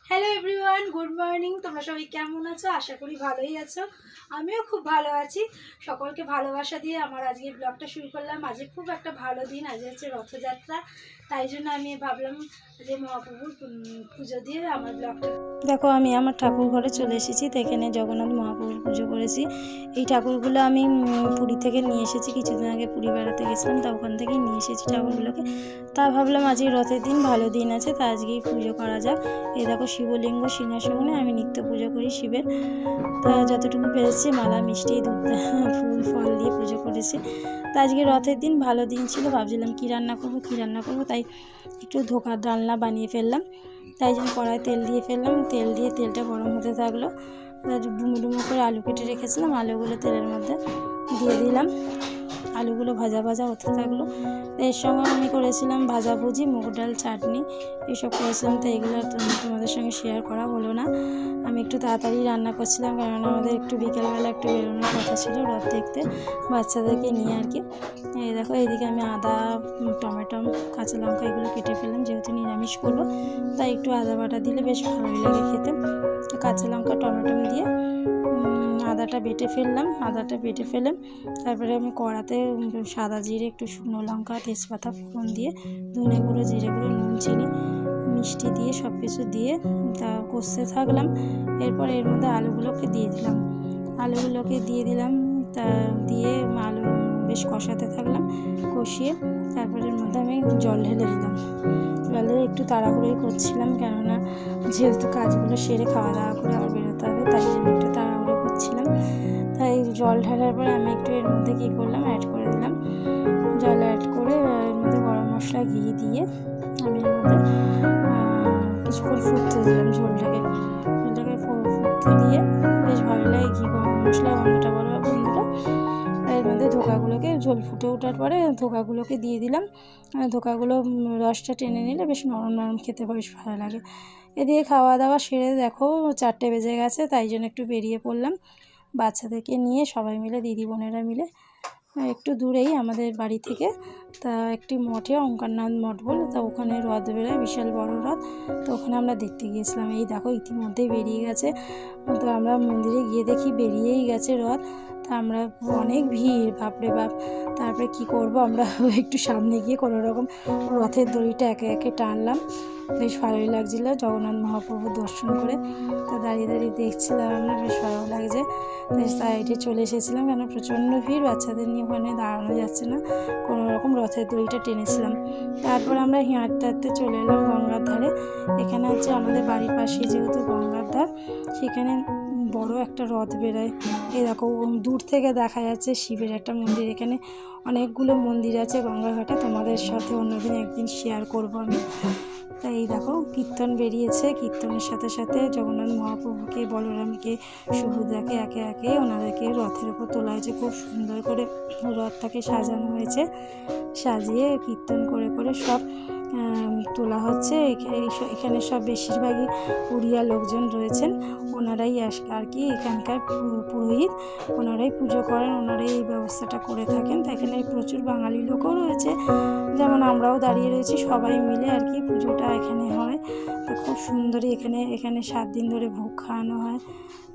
Hello everyone, good morning. তোমরা সবাই কেমন আছো? আশা করি ভালোই আছো। আমিও খুব ভালো আছি। সকলকে ভালোবাসা দিয়ে আমার আজকে ব্লগটা শুরু করলাম। আজকে খুব একটা ভালো দিন, আজ হচ্ছে রথযাত্রা। তাই জন্য আমি ভাবলাম যে মহাপ্রভুর পুজো দিয়ে আমার ব্লগটা। দেখো, আমি আমার ঠাকুর ঘরে চলে এসেছি। তো এখানে জগন্নাথ মহাপ্রভুর পুজো করেছি। এই ঠাকুরগুলো আমি পুরী থেকে নিয়ে এসেছি। কিছুদিন আগে পুরী বেড়াতে গেছিলাম, তা ওখান থেকেই নিয়ে এসেছি ঠাকুরগুলোকে। তা ভাবলাম আজকে রথের দিন, ভালো দিন আছে, তা আজকেই পুজো করা যাক। এই দেখো শিবলিঙ্গ সিংহাসনে আমি নিত্য পুজো করি শিবের। তা যতটুকু পেরেছি মালা মিষ্টি দুধ ফুল ফল দিয়ে পুজো করেছি। তা আজকে রথের দিন, ভালো দিন ছিল। ভাবছিলাম কী রান্না করবো, তাই একটু ধোকার ডালনা বানিয়ে ফেললাম। তাই জন্য কড়াই তেল দিয়ে ফেললাম। তেলটা গরম হতে থাকলো। ডুমো ডুমো করে আলু কেটে রেখেছিলাম, আলুগুলো তেলের মধ্যে দিয়ে দিলাম। আলুগুলো ভাজা ভাজা হতে থাকলো। এর সঙ্গে আমি করেছিলাম ভাজাভুজি, মুগ ডাল, চাটনি এইসব করেছিলাম। তো এগুলো তোমাদের সঙ্গে শেয়ার করা হলো না। আমি একটু তাড়াতাড়ি রান্না করছিলাম, কারণ আমাদের একটু বিকেলবেলা একটু বেরোনোর কথা ছিল রথ দেখতে, বাচ্চাদেরকে নিয়ে আর কি। এই দেখো, এইদিকে আমি আদা, টমেটো, কাঁচা লঙ্কা এগুলো কেটে ফেললাম, যেহেতু নিরামিষ করবো তাই একটু আদা বাটা দিলে বেশ ভালোই লাগে খেতে। কাঁচা লঙ্কা টমেটো দিয়ে আদাটা বেটে ফেলে তারপরে আমি কড়াতে সাদা জিরে, একটু শুকনো লঙ্কা, তেজপাতা ফোড়ন দিয়ে ধনে গুঁড়ো, জিরে গুঁড়ো, নুন, চিনি, মিষ্টি দিয়ে সব কিছু দিয়ে তা কষতে থাকলাম। এরপর এর মধ্যে আলুগুলোকে দিয়ে দিলাম। তা দিয়ে আলু বেশ কষাতে থাকলাম। কষিয়ে তারপরে এর মধ্যে আমি জল ঢেলে দিলাম। জলে একটু তাড়াহুড়োই করছিলাম, কেননা যেহেতু কাজগুলো সেরে খাওয়া দাওয়া করে আবার বেরোতে হবে, তাই জন্য একটু তাড়াহুড়ো করছিলাম। তাই জল ঢালার পরে আমি একটু এর মধ্যে কী করলাম, অ্যাড করে দিলাম। জল অ্যাড করে এর মধ্যে গরম মশলা, ঘি দিয়ে আমি এর মধ্যে কিছুক্ষণ ফুটতে দিলাম। ঝোলটাকে ফুটতে দিয়ে বেশ ভালো লাগে ঘি গরম মশলা গন্ধটা, বলো বন্ধুরা। এর মধ্যে ধোকাগুলোকে, ঝোল ফুটে ওঠার পরে ধোকাগুলোকে দিয়ে দিলাম। ধোকাগুলো রসটা টেনে নিলে বেশ নরম নরম খেতে বেশ ভালো লাগে। এদিকে খাওয়া দাওয়া সেরে দেখো 4টে বেজে গেছে, তাই জন্য একটু বেরিয়ে পড়লাম বাচ্চাদেরকে নিয়ে। সবাই মিলে, দিদি বোনেরা মিলে, একটু দূরেই আমাদের বাড়ি থেকে তা একটি মঠে, অঙ্কারনাথ মঠ বলে, তা ওখানে রথ বেরোয়, বিশাল বড় রথ। তো ওখানে আমরা দেখতে গিয়েছিলাম। এই দেখো ইতিমধ্যেই বেরিয়ে গেছে। তো আমরা মন্দিরে গিয়ে দেখি বেরিয়েই গেছে রথ। তা আমরা অনেক ভিড়, বাপরে বাপ। তারপরে কি করব, আমরা একটু সামনে গিয়ে কোনো রকম রথের দড়িটা একে একে টানলাম। বেশ ভালোই লাগছিলো জগন্নাথ মহাপ্রভুর দর্শন করে। তো দাঁড়িয়ে দাঁড়িয়ে দেখছিলাম আমরা, বেশ ভালো লাগছে। তাই সাইডে চলে এসেছিলাম, কেন প্রচণ্ড ভিড়, বাচ্চাদের নিয়ে ওখানে দাঁড়ানো যাচ্ছে না। কোনো রকম রথের দড়িটা টেনেছিলাম। তারপর আমরা হাঁটতে হাঁটতে চলে এলাম গঙ্গার ধারে। এখানে হচ্ছে আমাদের বাড়ির পাশে, যেহেতু গঙ্গার ধার, সেখানে বড় একটা রথ বেরোয়। এরকম দূর থেকে দেখা যাচ্ছে শিবের একটা মন্দির। এখানে অনেকগুলো মন্দির আছে গঙ্গাঘাটে, তোমাদের সাথে অন্যদিন একদিন শেয়ার করব আমি। তাই এই দেখো কীর্তন বেরিয়েছে। কীর্তনের সাথে সাথে জগন্নাথ মহাপ্রভুকে, বলরামকে, সুভদ্রাকে একে একে ওনাদেরকে রথের উপর তোলা হয়েছে। খুব সুন্দর করে রথটাকে সাজানো হয়েছে। সাজিয়ে কীর্তন করে করে সব তোলা হচ্ছে। এখানে সব বেশিরভাগই উড়িয়া লোকজন রয়েছেন, ওনারাই আর কি এখানকার পুরোহিত, ওনারাই পুজো করেন, ওনারাই এই ব্যবস্থাটা করে থাকেন। তো এখানে প্রচুর বাঙালি লোকও রয়েছে, যেমন আমরাও দাঁড়িয়ে রয়েছি, সবাই মিলে আর কি পুজোটা এখানে হয়। তো খুব সুন্দরই এখানে 7 দিন ধরে ভোগ খাওয়ানো হয়।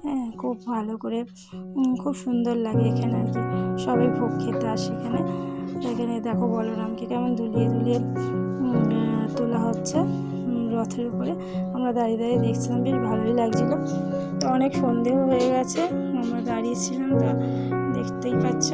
হ্যাঁ, খুব ভালো করে, খুব সুন্দর লাগে এখানে আর কি। সবাই ভোগ খেতে আসে এখানে। এখানে দেখো বলরামকে কেমন দুলিয়ে দুলিয়ে তোলা হচ্ছে রথের উপরে। আমরা দাঁড়িয়ে দাঁড়িয়ে দেখছিলাম, বেশ ভালোই লাগছিলো। তো অনেক সন্ধেও হয়ে গেছে, আমরা দাঁড়িয়েছিলাম, তো দেখতেই পাচ্ছ